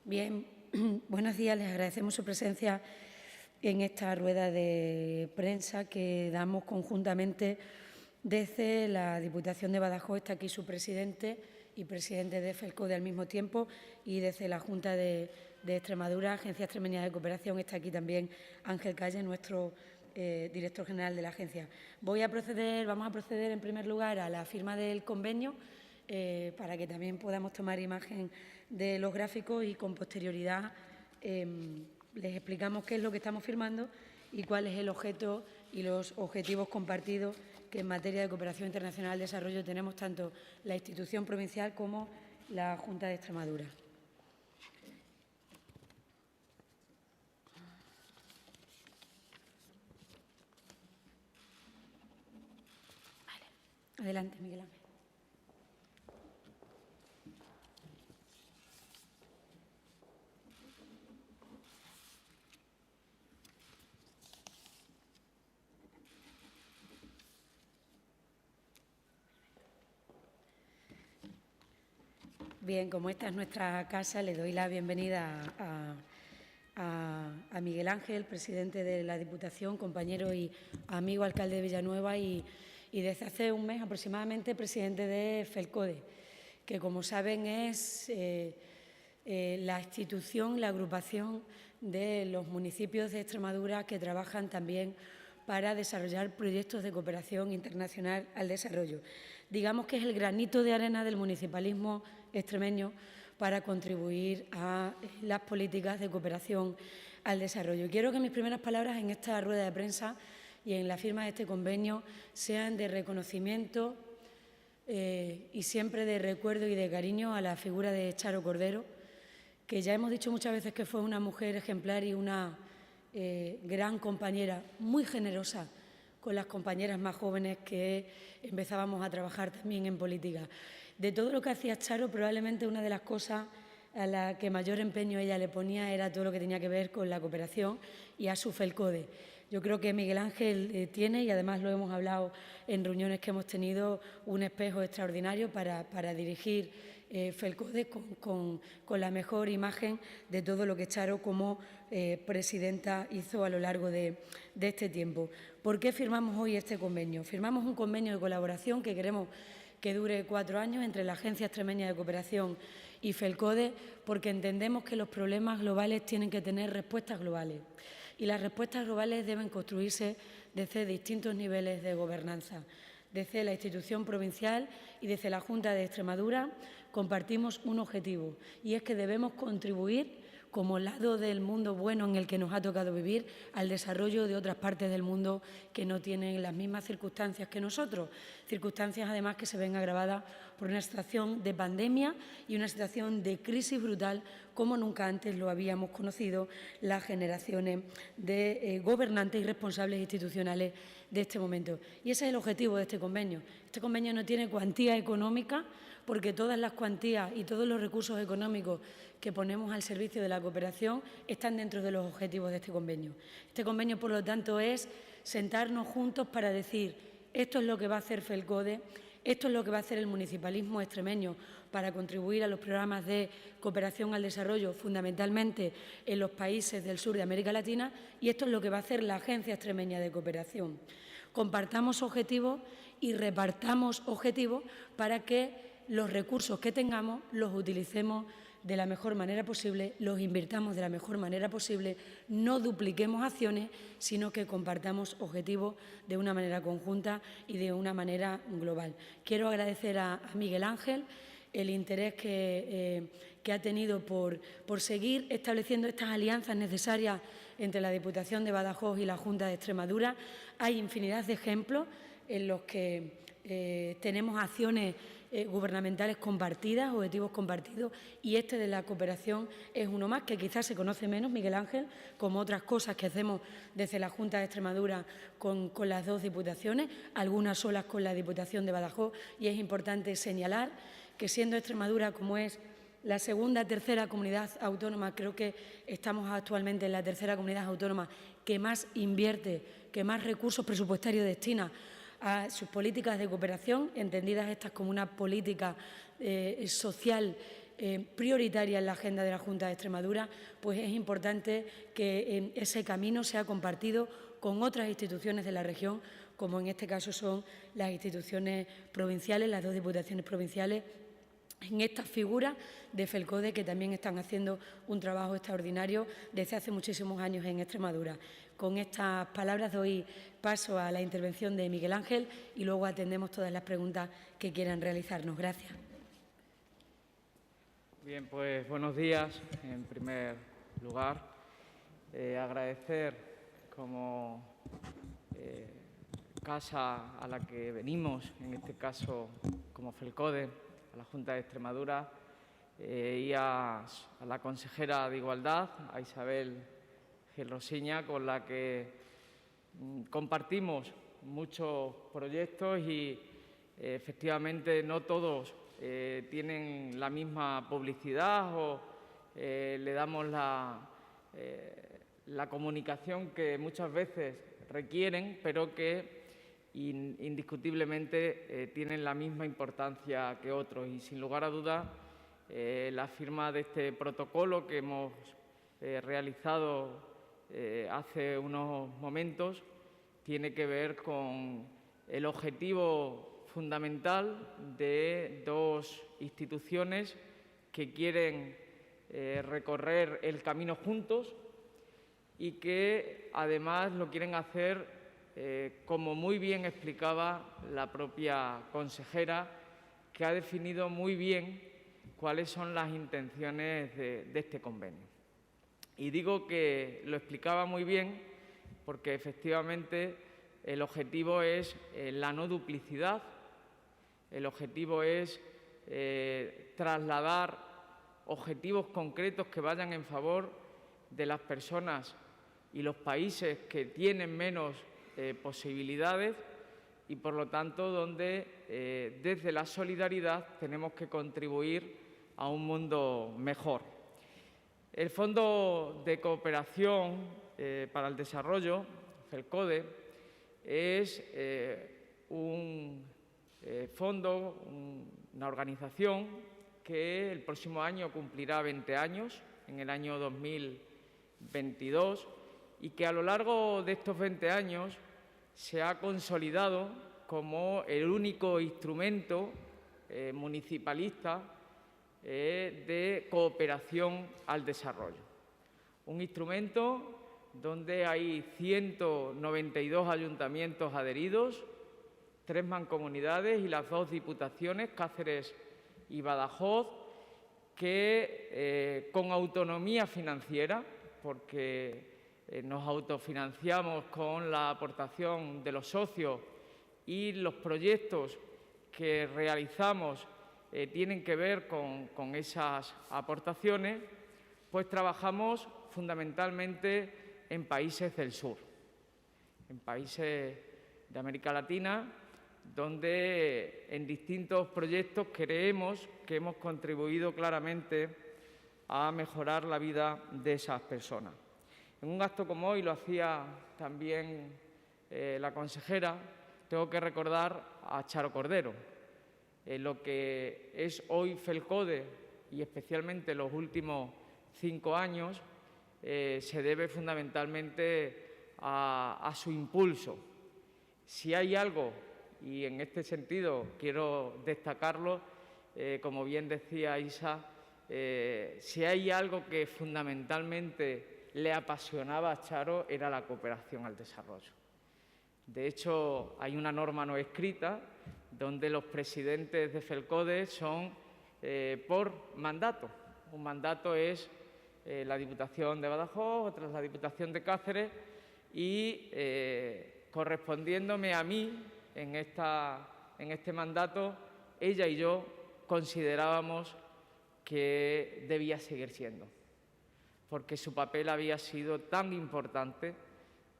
Bien, buenos días. Les agradecemos su presencia en esta rueda de prensa que damos conjuntamente desde la Diputación de Badajoz. Está aquí su presidente y presidente de FELCODE al mismo tiempo, y desde la Junta de Extremadura, Agencia Extremeña de Cooperación, está aquí también Ángel Calle, nuestro director general de la agencia. Vamos a proceder en primer lugar a la firma del convenio, para que también podamos tomar imagen de los gráficos, y con posterioridad les explicamos qué es lo que estamos firmando y cuál es el objeto y los objetivos compartidos que en materia de cooperación internacional al desarrollo tenemos tanto la institución provincial como la Junta de Extremadura. Adelante, Miguel Ángel. Bien, como esta es nuestra casa, le doy la bienvenida a Miguel Ángel, presidente de la Diputación, compañero y amigo alcalde de Villanueva, y desde hace un mes aproximadamente presidente de FELCODE, que, como saben, es la institución, la agrupación de los municipios de Extremadura que trabajan también para desarrollar proyectos de cooperación internacional al desarrollo. Digamos que es el granito de arena del municipalismo extremeño para contribuir a las políticas de cooperación al desarrollo. Quiero que mis primeras palabras en esta rueda de prensa y en la firma de este convenio sean de reconocimiento y siempre de recuerdo y de cariño a la figura de Charo Cordero, que ya hemos dicho muchas veces que fue una mujer ejemplar y una gran compañera, muy generosa con las compañeras más jóvenes que empezábamos a trabajar también en política. De todo lo que hacía Charo, probablemente una de las cosas a la que mayor empeño ella le ponía era todo lo que tenía que ver con la cooperación y a su FELCODE. Yo creo que Miguel Ángel tiene, y además lo hemos hablado en reuniones que hemos tenido, un espejo extraordinario para dirigir FELCODE con la mejor imagen de todo lo que Charo como presidenta hizo a lo largo de este tiempo. ¿Por qué firmamos hoy este convenio? Firmamos un convenio de colaboración que queremos que dure 4 años entre la Agencia Extremeña de Cooperación y FELCODE, porque entendemos que los problemas globales tienen que tener respuestas globales, y las respuestas globales deben construirse desde distintos niveles de gobernanza. Desde la institución provincial y desde la Junta de Extremadura compartimos un objetivo, y es que debemos contribuir, como lado del mundo bueno en el que nos ha tocado vivir, al desarrollo de otras partes del mundo que no tienen las mismas circunstancias que nosotros, circunstancias además que se ven agravadas por una situación de pandemia y una situación de crisis brutal como nunca antes lo habíamos conocido las generaciones de gobernantes y responsables institucionales de este momento. Y ese es el objetivo de este convenio. Este convenio no tiene cuantía económica, porque todas las cuantías y todos los recursos económicos que ponemos al servicio de la cooperación están dentro de los objetivos de este convenio. Este convenio, por lo tanto, es sentarnos juntos para decir: esto es lo que va a hacer FELCODE, esto es lo que va a hacer el municipalismo extremeño para contribuir a los programas de cooperación al desarrollo, fundamentalmente en los países del sur de América Latina, y esto es lo que va a hacer la Agencia Extremeña de Cooperación. Compartamos objetivos y repartamos objetivos para que los recursos que tengamos los utilicemos de la mejor manera posible, los invirtamos de la mejor manera posible, no dupliquemos acciones, sino que compartamos objetivos de una manera conjunta y de una manera global. Quiero agradecer a Miguel Ángel el interés que ha tenido por seguir estableciendo estas alianzas necesarias entre la Diputación de Badajoz y la Junta de Extremadura. Hay infinidad de ejemplos en los que tenemos acciones gubernamentales compartidas, objetivos compartidos, y este de la cooperación es uno más, que quizás se conoce menos, Miguel Ángel, como otras cosas que hacemos desde la Junta de Extremadura con las dos diputaciones, algunas solas con la Diputación de Badajoz, y es importante señalar que, siendo Extremadura, como es la segunda, tercera comunidad autónoma, creo que estamos actualmente en la tercera comunidad autónoma que más invierte, que más recursos presupuestarios destina a sus políticas de cooperación, entendidas estas como una política social prioritaria en la agenda de la Junta de Extremadura, pues es importante que ese camino sea compartido con otras instituciones de la región, como en este caso son las instituciones provinciales, las 2 diputaciones provinciales, en estas figuras de FELCODE, que también están haciendo un trabajo extraordinario desde hace muchísimos años en Extremadura. Con estas palabras doy paso a la intervención de Miguel Ángel y luego atendemos todas las preguntas que quieran realizarnos. Gracias. Bien, pues buenos días. En primer lugar, agradecer como casa a la que venimos, en este caso como FELCODE, a la Junta de Extremadura y a la consejera de Igualdad, a Isabel Gil Rosiña, con la que compartimos muchos proyectos y efectivamente no todos tienen la misma publicidad o le damos la comunicación que muchas veces requieren, pero que indiscutiblemente tienen la misma importancia que otros. Y sin lugar a dudas, la firma de este protocolo que hemos realizado hace unos momentos tiene que ver con el objetivo fundamental de 2 instituciones que quieren recorrer el camino juntos y que además lo quieren hacer como muy bien explicaba la propia consejera, que ha definido muy bien cuáles son las intenciones de este convenio. Y digo que lo explicaba muy bien porque efectivamente el objetivo es la no duplicidad, el objetivo es trasladar objetivos concretos que vayan en favor de las personas y los países que tienen menos posibilidades y, por lo tanto, donde desde la solidaridad tenemos que contribuir a un mundo mejor. El Fondo de Cooperación para el Desarrollo, FELCODE, es un fondo, una organización que el próximo año cumplirá 20 años, en el año 2022, y que a lo largo de estos 20 años se ha consolidado como el único instrumento municipalista de cooperación al desarrollo. Un instrumento donde hay 192 ayuntamientos adheridos, 3 mancomunidades y las 2 diputaciones, Cáceres y Badajoz, que con autonomía financiera, porque nos autofinanciamos con la aportación de los socios y los proyectos que realizamos tienen que ver con esas aportaciones, pues trabajamos fundamentalmente en países del sur, en países de América Latina, donde en distintos proyectos creemos que hemos contribuido claramente a mejorar la vida de esas personas. En un acto como hoy, lo hacía también la consejera, tengo que recordar a Charo Cordero. Lo que es hoy FELCODE y especialmente los últimos 5 años se debe fundamentalmente a su impulso. Si hay algo, y en este sentido quiero destacarlo, como bien decía Isa, si hay algo que fundamentalmente le apasionaba a Charo era la cooperación al desarrollo. De hecho, hay una norma no escrita donde los presidentes de FELCODE son por mandato. Un mandato es la Diputación de Badajoz, otra es la Diputación de Cáceres y correspondiéndome a mí en este mandato, ella y yo considerábamos que debía seguir siendo, porque su papel había sido tan importante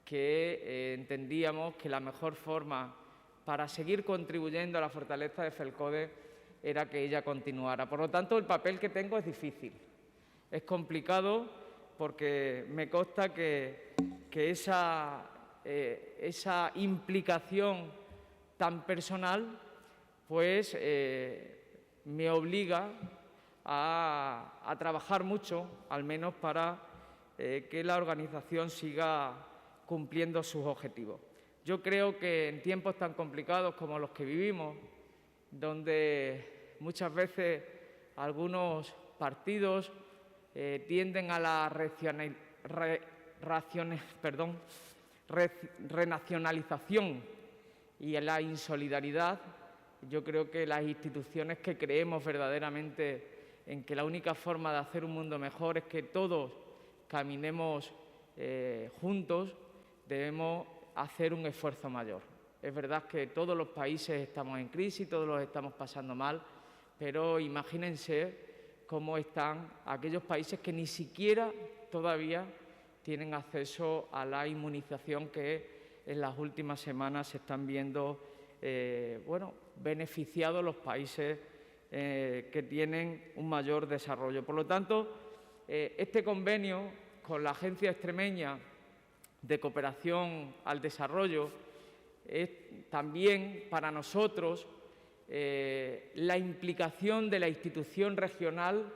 que entendíamos que la mejor forma para seguir contribuyendo a la fortaleza de FELCODE era que ella continuara. Por lo tanto, el papel que tengo es difícil, es complicado, porque me consta que esa implicación tan personal pues me obliga a trabajar mucho, al menos para que la organización siga cumpliendo sus objetivos. Yo creo que en tiempos tan complicados como los que vivimos, donde muchas veces algunos partidos tienden a la renacionalización y a la insolidaridad, yo creo que las instituciones que creemos verdaderamente en que la única forma de hacer un mundo mejor es que todos caminemos juntos, debemos hacer un esfuerzo mayor. Es verdad que todos los países estamos en crisis, todos los estamos pasando mal, pero imagínense cómo están aquellos países que ni siquiera todavía tienen acceso a la inmunización que en las últimas semanas se están viendo beneficiados los países que tienen un mayor desarrollo. Por lo tanto, este convenio con la Agencia Extremeña de Cooperación al Desarrollo es también para nosotros la implicación de la institución regional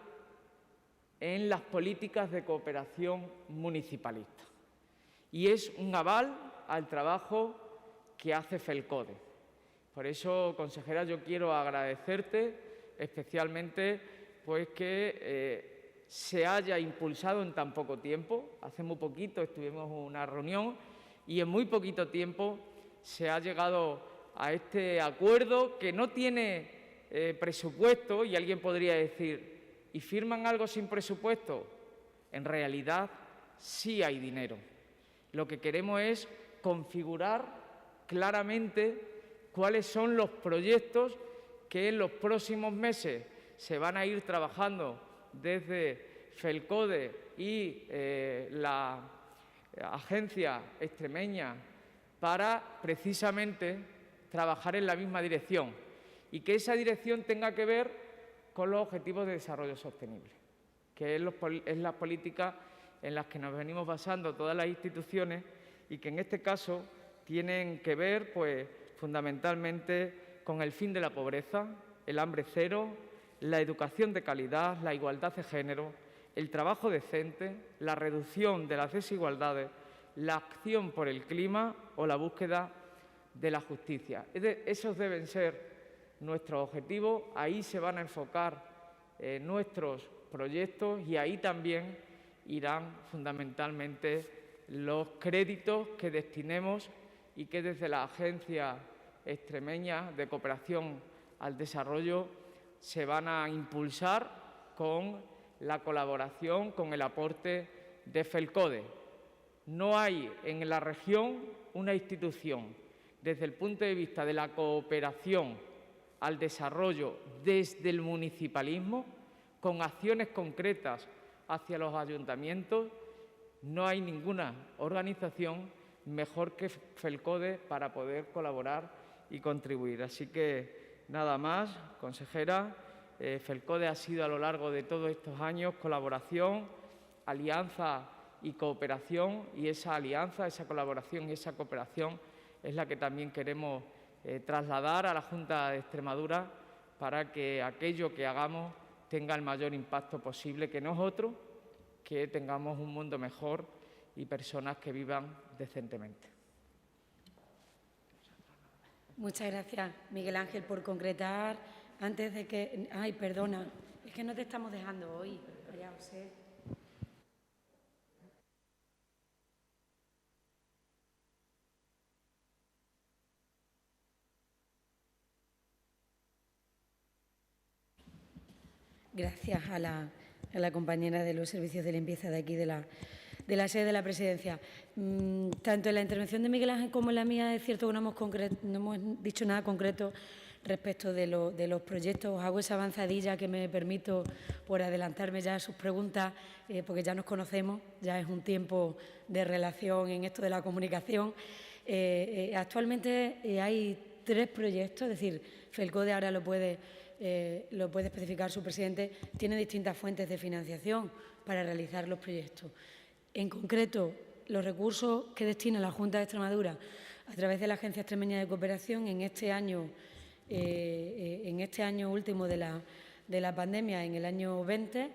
en las políticas de cooperación municipalista. Y es un aval al trabajo que hace FELCODE. Por eso, consejera, yo quiero agradecerte especialmente pues que se haya impulsado en tan poco tiempo. Hace muy poquito estuvimos en una reunión y en muy poquito tiempo se ha llegado a este acuerdo que no tiene presupuesto, y alguien podría decir, ¿y firman algo sin presupuesto? En realidad sí hay dinero. Lo que queremos es configurar claramente cuáles son los proyectos que en los próximos meses se van a ir trabajando desde FELCODE y la Agencia Extremeña para precisamente trabajar en la misma dirección y que esa dirección tenga que ver con los Objetivos de Desarrollo Sostenible, que es la política en las que nos venimos basando todas las instituciones y que en este caso tienen que ver pues fundamentalmente con el fin de la pobreza, el hambre cero, la educación de calidad, la igualdad de género, el trabajo decente, la reducción de las desigualdades, la acción por el clima o la búsqueda de la justicia. Esos deben ser nuestros objetivos, ahí se van a enfocar nuestros proyectos y ahí también irán fundamentalmente los créditos que destinemos y que desde la Agencia Extremeña de Cooperación al Desarrollo se van a impulsar con la colaboración, con el aporte de FELCODE. No hay en la región una institución, desde el punto de vista de la cooperación al desarrollo desde el municipalismo, con acciones concretas hacia los ayuntamientos, no hay ninguna organización mejor que FELCODE para poder colaborar y contribuir. Así que nada más, consejera. FELCODE ha sido a lo largo de todos estos años colaboración, alianza y cooperación, y esa alianza, esa colaboración y esa cooperación es la que también queremos trasladar a la Junta de Extremadura para que aquello que hagamos tenga el mayor impacto posible, que no es otro que tengamos un mundo mejor y personas que vivan decentemente. Muchas gracias, Miguel Ángel, por concretar. Antes de que... Ay, perdona, es que no te estamos dejando hoy, María José. Gracias a la compañera de los servicios de limpieza de aquí, de la sede de la Presidencia. Tanto en la intervención de Miguel Ángel como en la mía es cierto que no hemos dicho nada concreto respecto de los proyectos. Os hago esa avanzadilla que me permito por adelantarme ya a sus preguntas, porque ya nos conocemos, ya es un tiempo de relación en esto de la comunicación. Actualmente hay 3 proyectos, es decir, FELCODE ahora lo puede especificar su presidente, tiene distintas fuentes de financiación para realizar los proyectos. En concreto, los recursos que destina la Junta de Extremadura a través de la Agencia Extremeña de Cooperación en este año último de de la pandemia, en el año 20,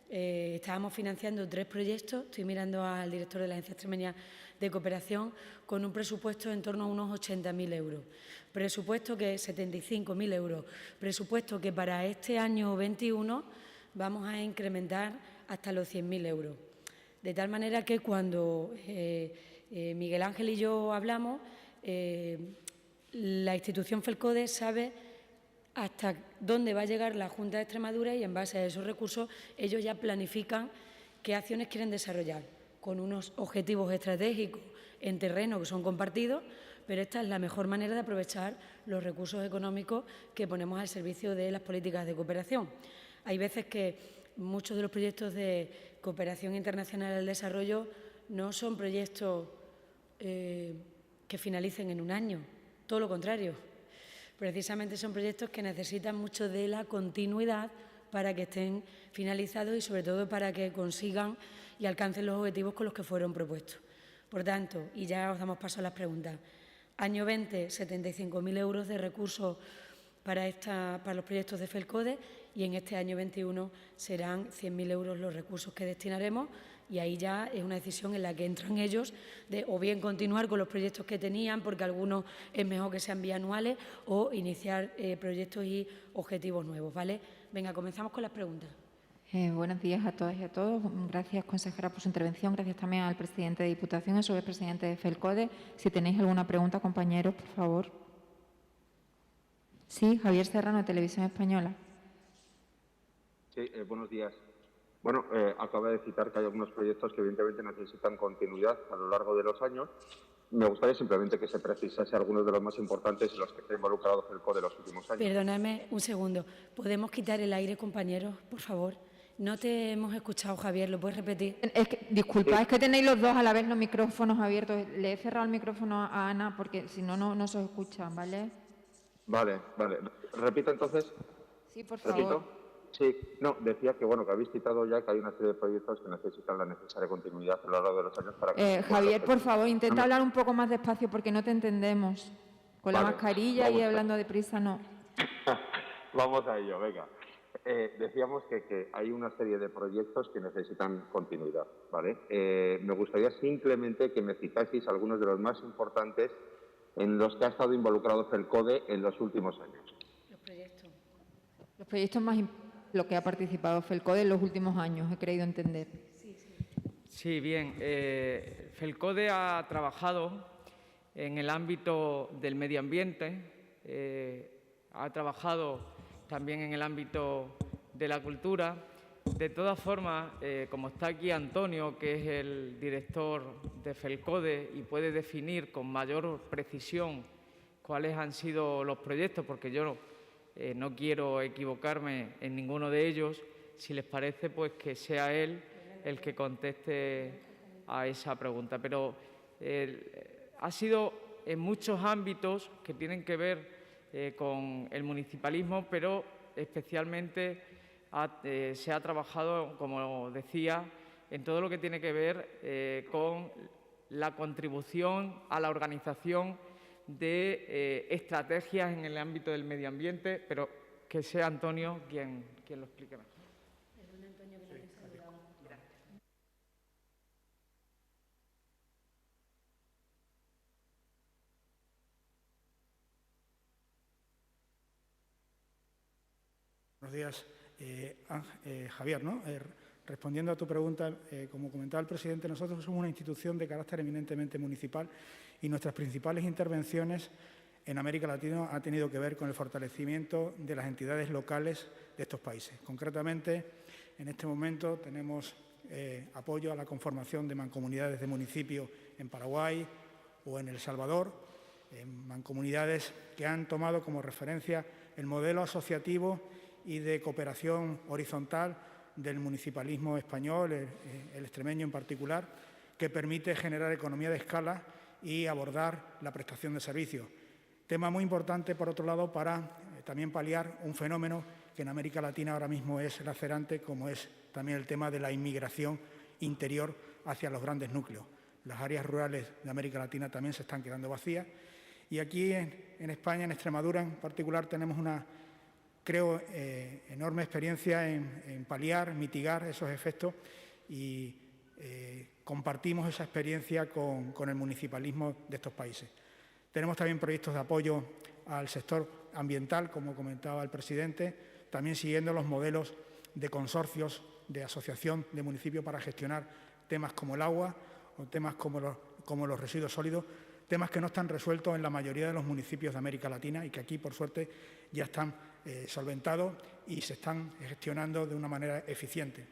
estábamos financiando 3 proyectos. Estoy mirando al director de la Agencia Extremeña de Cooperación, con un presupuesto en torno a unos 80.000 euros. Presupuesto que 75.000 euros. Presupuesto que para este año 21 vamos a incrementar hasta los 100.000 euros. De tal manera que cuando Miguel Ángel y yo hablamos, la institución FELCODE sabe hasta dónde va a llegar la Junta de Extremadura y en base a esos recursos ellos ya planifican qué acciones quieren desarrollar, con unos objetivos estratégicos en terreno que son compartidos, pero esta es la mejor manera de aprovechar los recursos económicos que ponemos al servicio de las políticas de cooperación. Hay veces que muchos de los proyectos de cooperación internacional al desarrollo no son proyectos que finalicen en un año, todo lo contrario. Precisamente son proyectos que necesitan mucho de la continuidad para que estén finalizados y, sobre todo, para que consigan y alcancen los objetivos con los que fueron propuestos. Por tanto, y ya os damos paso a las preguntas, año 20, 75.000 euros de recursos para los proyectos de FELCODE, y en este año 21 serán 100.000 euros los recursos que destinaremos, y ahí ya es una decisión en la que entran ellos de o bien continuar con los proyectos que tenían, porque algunos es mejor que sean bianuales, o iniciar proyectos y objetivos nuevos, ¿vale? Venga, comenzamos con las preguntas. Buenos días a todas y a todos. Gracias, consejera, por su intervención. Gracias también al presidente de Diputación, a su vez presidente de FELCODE. Si tenéis alguna pregunta, compañeros, por favor. Sí, Javier Serrano, Televisión Española. Sí, buenos días. Bueno, acaba de citar que hay algunos proyectos que evidentemente necesitan continuidad a lo largo de los años. Me gustaría simplemente que se precisase algunos de los más importantes en los que está involucrado FELCODE de los últimos años. Perdóname un segundo. ¿Podemos quitar el aire, compañeros, por favor? No te hemos escuchado, Javier. ¿Lo puedes repetir? Disculpa, sí. Es que tenéis los dos a la vez los micrófonos abiertos. Le he cerrado el micrófono a Ana porque si no, no se os escucha, ¿vale? Vale. ¿Repito entonces? Sí, por favor. ¿Repito? Sí, no, decía que bueno, que habéis citado ya que hay una serie de proyectos que necesitan la necesaria continuidad a lo largo de los años para que... Javier, por favor, intenta hablar un poco más despacio porque no te entendemos. Con la mascarilla y hablando deprisa, no. Vamos a ello, venga. Decíamos que hay una serie de proyectos que necesitan continuidad, ¿vale? Me gustaría simplemente que me citaseis algunos de los más importantes en los que ha estado involucrado FELCODE en los últimos años. Los proyectos más lo que ha participado FELCODE en los últimos años, he creído entender. Sí, bien. FELCODE ha trabajado en el ámbito del medio ambiente, ha trabajado también en el ámbito de la cultura. De todas formas, como está aquí Antonio, que es el director de FELCODE y puede definir con mayor precisión cuáles han sido los proyectos, porque yo no quiero equivocarme en ninguno de ellos. Si les parece, pues que sea él el que conteste a esa pregunta. Pero ha sido en muchos ámbitos que tienen que ver con el municipalismo, pero especialmente se ha trabajado, como decía, en todo lo que tiene que ver con la contribución a la organización de estrategias en el ámbito del medio ambiente, pero que sea Antonio quien lo explique mejor. Perdona, Antonio, que no te he saludado. Buenos días, Javier, ¿no? Respondiendo a tu pregunta, como comentaba el presidente, nosotros somos una institución de carácter eminentemente municipal y nuestras principales intervenciones en América Latina han tenido que ver con el fortalecimiento de las entidades locales de estos países. Concretamente, en este momento tenemos apoyo a la conformación de mancomunidades de municipios en Paraguay o en El Salvador, mancomunidades que han tomado como referencia el modelo asociativo y de cooperación horizontal del municipalismo español, el extremeño en particular, que permite generar economía de escala y abordar la prestación de servicios. Tema muy importante, por otro lado, para también paliar un fenómeno que en América Latina ahora mismo es lacerante, como es también el tema de la inmigración interior hacia los grandes núcleos. Las áreas rurales de América Latina también se están quedando vacías y aquí en España, en Extremadura en particular, tenemos creo, enorme experiencia en paliar, mitigar esos efectos y compartimos esa experiencia con el municipalismo de estos países. Tenemos también proyectos de apoyo al sector ambiental, como comentaba el presidente, también siguiendo los modelos de consorcios, de asociación de municipios para gestionar temas como el agua o temas como los residuos sólidos, temas que no están resueltos en la mayoría de los municipios de América Latina y que aquí, por suerte, ya están solventados y se están gestionando de una manera eficiente.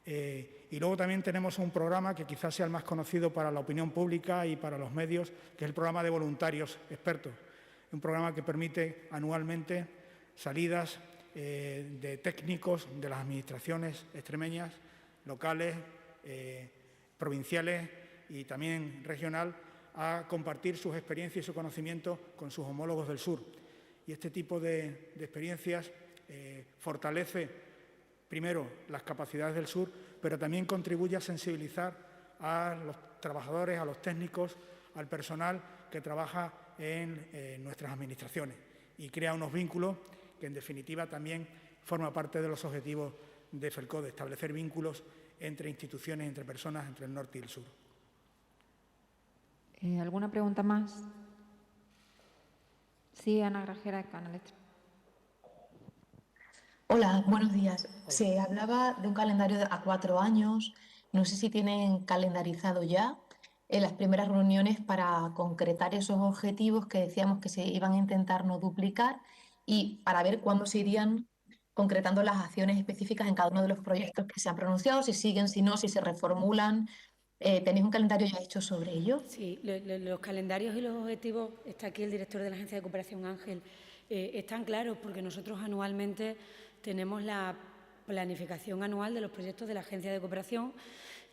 Y luego también tenemos un programa que quizás sea el más conocido para la opinión pública y para los medios, que es el programa de voluntarios expertos. Un programa que permite anualmente salidas de técnicos de las administraciones extremeñas, locales, provinciales y también regional, a compartir sus experiencias y su conocimiento con sus homólogos del sur. Y este tipo de experiencias fortalece, primero, las capacidades del sur, pero también contribuye a sensibilizar a los trabajadores, a los técnicos, al personal que trabaja en nuestras administraciones y crea unos vínculos que, en definitiva, también forma parte de los objetivos de FELCODE, establecer vínculos entre instituciones, entre personas, entre el norte y el sur. ¿Alguna pregunta más? Sí, Ana Grajera, Canal Extra. Hola, buenos días. Se hablaba de un calendario a 4 años. No sé si tienen calendarizado ya las primeras reuniones para concretar esos objetivos que decíamos que se iban a intentar no duplicar y para ver cuándo se irían concretando las acciones específicas en cada uno de los proyectos que se han pronunciado, si siguen, si no, si se reformulan. ¿Tenéis un calendario ya hecho sobre ello? Sí, los calendarios y los objetivos, está aquí el director de la Agencia de Cooperación, Ángel, están claros porque nosotros anualmente tenemos la planificación anual de los proyectos de la Agencia de Cooperación,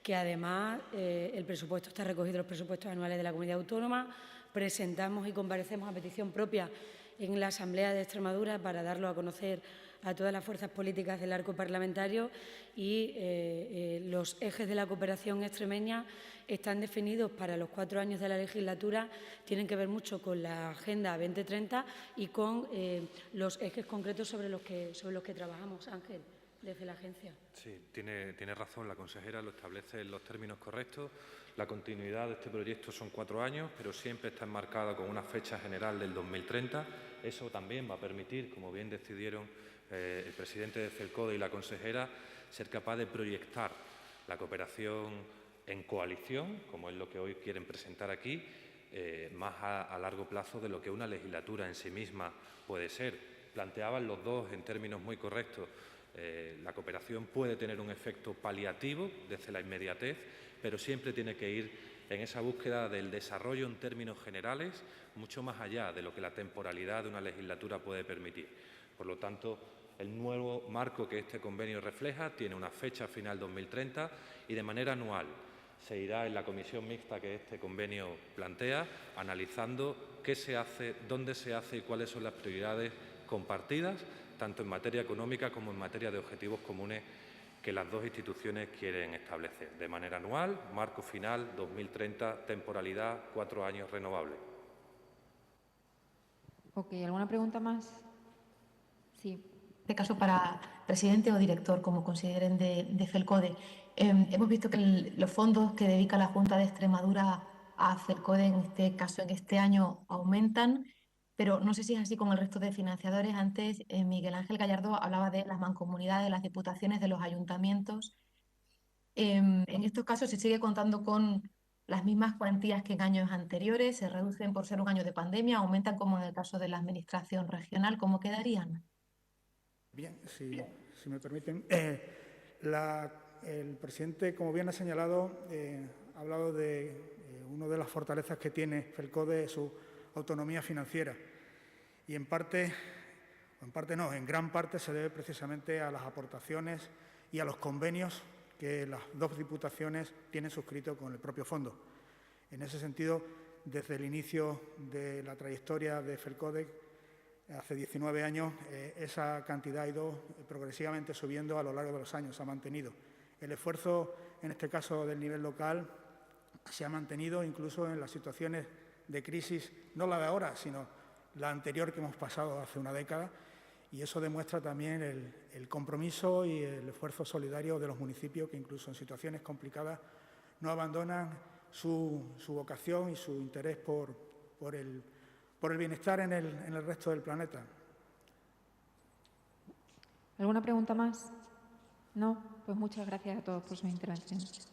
que además el presupuesto está recogido en los presupuestos anuales de la Comunidad Autónoma. Presentamos y comparecemos a petición propia en la Asamblea de Extremadura para darlo a conocer a todas las fuerzas políticas del arco parlamentario y los ejes de la cooperación extremeña están definidos para los 4 años de la legislatura, tienen que ver mucho con la Agenda 2030 y con los ejes concretos sobre los que trabajamos. Ángel, desde la agencia. Sí, tiene razón la consejera, lo establece en los términos correctos. La continuidad de este proyecto son 4 años, pero siempre está enmarcada con una fecha general del 2030. Eso también va a permitir, como bien decidieron el presidente de FELCODE y la consejera, ser capaz de proyectar la cooperación en coalición, como es lo que hoy quieren presentar aquí, más a largo plazo de lo que una legislatura en sí misma puede ser. Planteaban los dos en términos muy correctos. La cooperación puede tener un efecto paliativo desde la inmediatez, pero siempre tiene que ir en esa búsqueda del desarrollo en términos generales, mucho más allá de lo que la temporalidad de una legislatura puede permitir. Por lo tanto, el nuevo marco que este convenio refleja tiene una fecha final 2030 y de manera anual se irá en la comisión mixta que este convenio plantea, analizando qué se hace, dónde se hace y cuáles son las prioridades compartidas, tanto en materia económica como en materia de objetivos comunes que las dos instituciones quieren establecer. De manera anual, marco final 2030, temporalidad 4 años renovable. Ok, ¿alguna pregunta más? Sí. En este caso, para presidente o director, como consideren de FELCODE, hemos visto que los fondos que dedica la Junta de Extremadura a FELCODE, en este caso, en este año, aumentan, pero no sé si es así con el resto de financiadores. Antes, Miguel Ángel Gallardo hablaba de las mancomunidades, de las diputaciones, de los ayuntamientos. En estos casos se sigue contando con las mismas cuantías que en años anteriores, se reducen por ser un año de pandemia, aumentan como en el caso de la administración regional. ¿Cómo quedarían? Bien, si me permiten. El presidente, como bien ha señalado, ha hablado de una de las fortalezas que tiene FELCODE, su autonomía financiera. Y en gran parte se debe precisamente a las aportaciones y a los convenios que las dos diputaciones tienen suscritos con el propio fondo. En ese sentido, desde el inicio de la trayectoria de FELCODE, hace 19 años, esa cantidad ha ido progresivamente subiendo a lo largo de los años, se ha mantenido. El esfuerzo, en este caso del nivel local, se ha mantenido incluso en las situaciones de crisis, no la de ahora, sino la anterior que hemos pasado hace una década, y eso demuestra también el compromiso y el esfuerzo solidario de los municipios que incluso en situaciones complicadas no abandonan su vocación y su interés por el bienestar en el resto del planeta. ¿Alguna pregunta más? No, pues muchas gracias a todos por sus intervenciones.